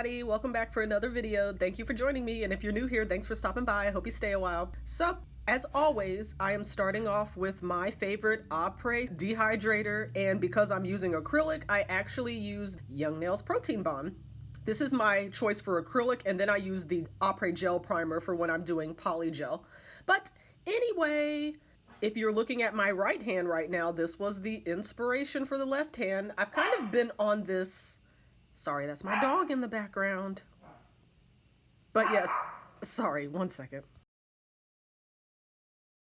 everybody, welcome back for another video. Thank you for joining me, and if you're new here, thanks for stopping by. I hope you stay a while. So, as always, I am starting off with my favorite Après dehydrator, and because I'm using acrylic, I actually used Young Nails Protein Bond. This is my choice for acrylic, and then I use the Après gel primer for when I'm doing poly gel. But anyway, if you're looking at my right hand right now, this was the inspiration for the left hand. I've kind of been on this... Sorry, that's my dog in the background. But yes, sorry, one second.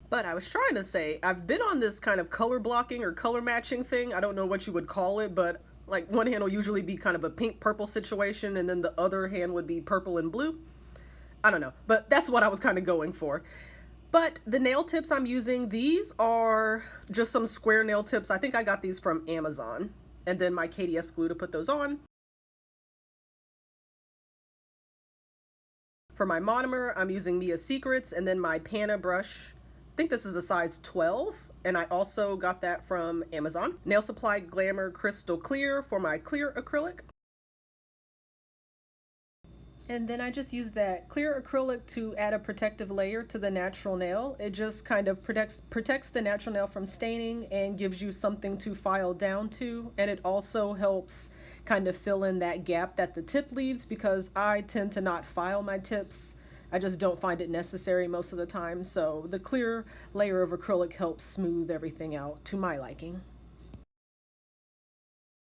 But I was trying to say, I've been on this kind of color blocking or color matching thing. I don't know what you would call it, but like one hand will usually be kind of a pink purple situation, and then the other hand would be purple and blue. I don't know, but that's what I was kind of going for. But the nail tips I'm using, these are just some square nail tips. I think I got these from Amazon. And then my KDS glue to put those on. For my monomer, I'm using Mia Secrets, and then my Panna brush. I think this is a size 12, and I also got that from Amazon. Nail Supply Glamour Crystal Clear for my clear acrylic. And then I just use that clear acrylic to add a protective layer to the natural nail. It just kind of protects the natural nail from staining and gives you something to file down to. And it also helps kind of fill in that gap that the tip leaves, because I tend to not file my tips. I just don't find it necessary most of the time. So the clear layer of acrylic helps smooth everything out to my liking.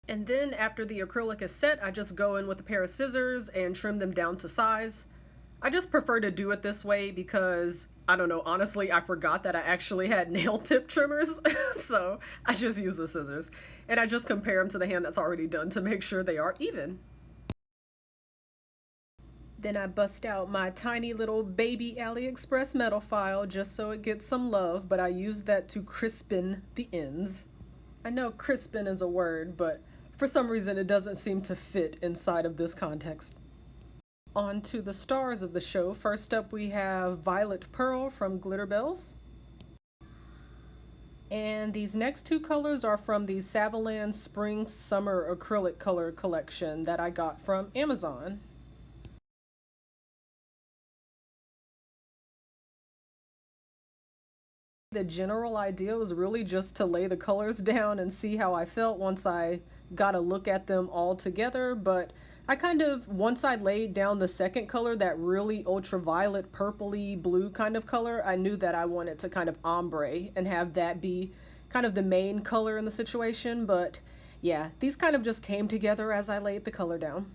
And then after the acrylic is set, I just go in with a pair of scissors and trim them down to size. I just prefer to do it this way because, I don't know, honestly, I forgot that I actually had nail tip trimmers, so I just use the scissors. And I just compare them to the hand that's already done to make sure they are even. Then I bust out my tiny little baby AliExpress metal file just so it gets some love, but I use that to crispin the ends. I know crispin is a word, but for some reason it doesn't seem to fit inside of this context. On to the stars of the show. First up we have Violet Pearl from Glitterbels. And these next two colors are from the Saviland Spring Summer Acrylic Color Collection that I got from Amazon. The general idea was really just to lay the colors down and see how I felt once I got a look at them all together, but I kind of, once I laid down the second color, that really ultraviolet purpley blue kind of color, I knew that I wanted to kind of ombre and have that be kind of the main color in the situation. But yeah, these kind of just came together as I laid the color down.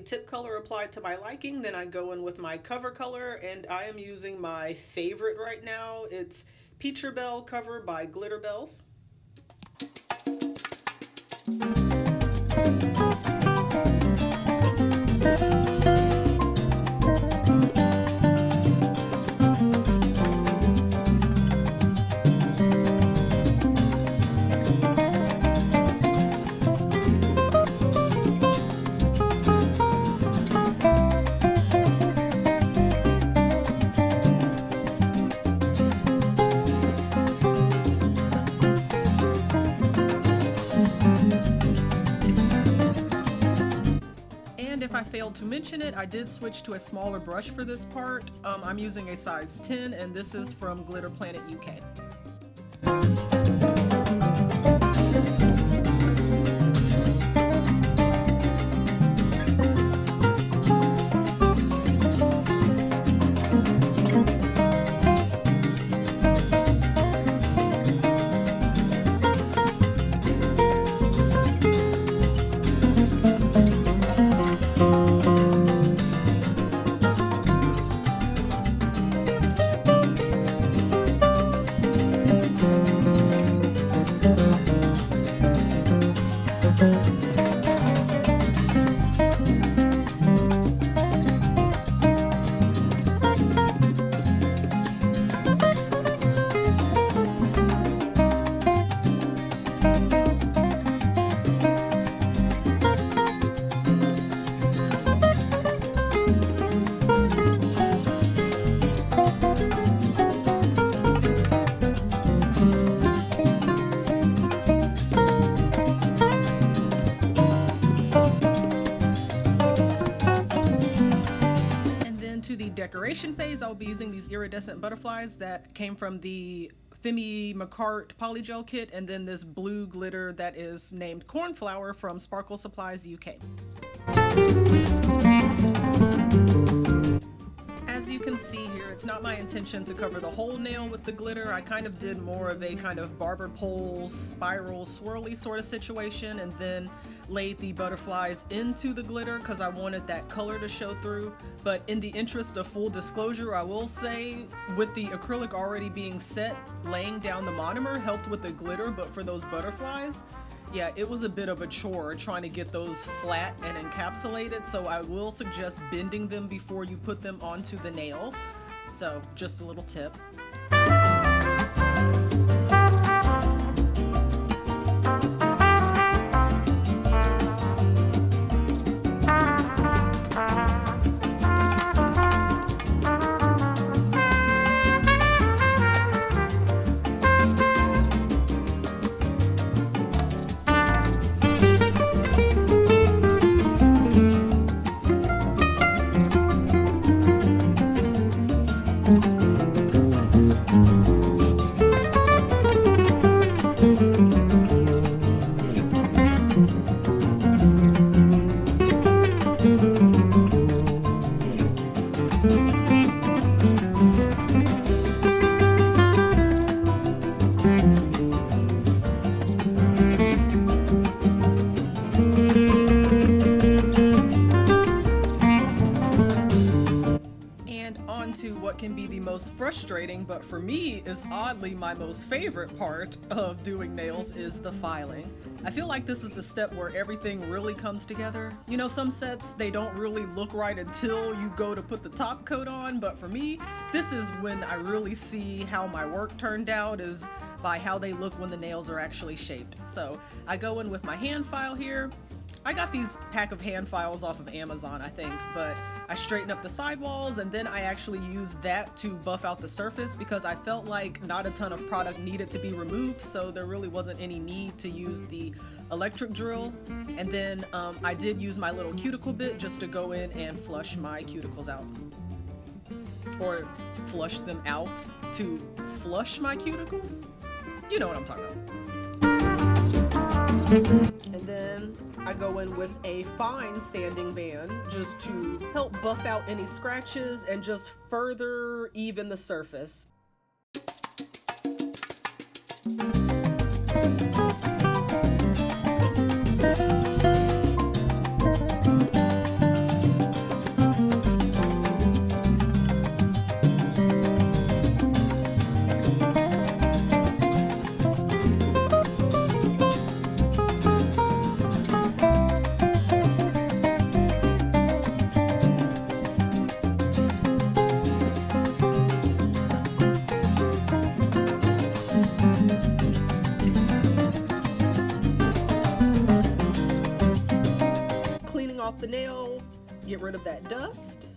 tip color applied to my liking, then I go in with my cover color, and I am using my favorite right now. It's Pinkerbel cover by Glitterbels. If I failed to mention it, I did switch to a smaller brush for this part. I'm using a size 10, and this is from Glitter Planet UK. Decoration phase, I'll be using these iridescent butterflies that came from the Femi McCart polygel kit, and then this blue glitter that is named Cornflower from Sparkle Supplies UK. As you can see here, it's not my intention to cover the whole nail with the glitter. I kind of did more of a kind of barber pole, spiral, swirly sort of situation, and then laid the butterflies into the glitter because I wanted that color to show through. But in the interest of full disclosure, I will say with the acrylic already being set, laying down the monomer helped with the glitter, but for those butterflies, yeah, it was a bit of a chore trying to get those flat and encapsulated, so I will suggest bending them before you put them onto the nail. So just a little tip. What can be the most frustrating, but for me is oddly my most favorite part of doing nails, is the filing. I feel like this is the step where everything really comes together. You know, some sets, they don't really look right until you go to put the top coat on, but for me, this is when I really see how my work turned out, is by how they look when the nails are actually shaped. So I go in with my hand file here. I got these pack of hand files off of Amazon, I think, but I straighten up the sidewalls, and then I actually use that to buff out the surface because I felt like not a ton of product needed to be removed, so there really wasn't any need to use the electric drill. And then I did use my little cuticle bit just to go in and flush my cuticles out. Or flush them out to flush my cuticles? You know what I'm talking about. And then I go in with a fine sanding band just to help buff out any scratches and just further even the surface. the nail, get rid of that dust.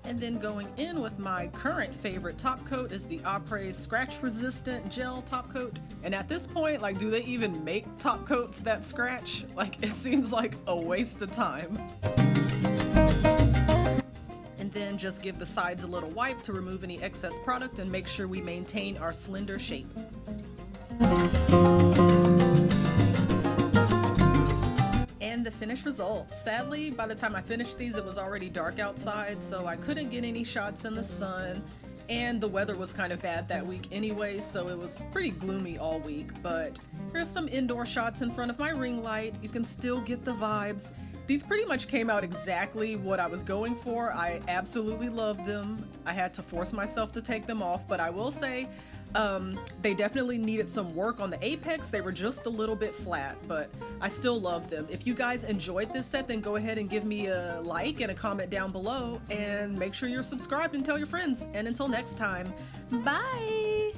And then going in with my current favorite top coat is the Apres scratch resistant gel top coat. And at this point, like, do they even make top coats that scratch? Like, it seems like a waste of time. And then just give the sides a little wipe to remove any excess product and make sure we maintain our slender shape. And the finished result. Sadly, by the time I finished these, it was already dark outside, so I couldn't get any shots in the sun, and the weather was kind of bad that week anyway, so it was pretty gloomy all week. But here's some indoor shots in front of my ring light. You can still get the vibes. These pretty much came out exactly what I was going for. I absolutely love them. I had to force myself to take them off, but I will say they definitely needed some work on the apex. They were just a little bit flat, but I still love them. If you guys enjoyed this set, then go ahead and give me a like and a comment down below, and make sure you're subscribed and tell your friends. And until next time, bye!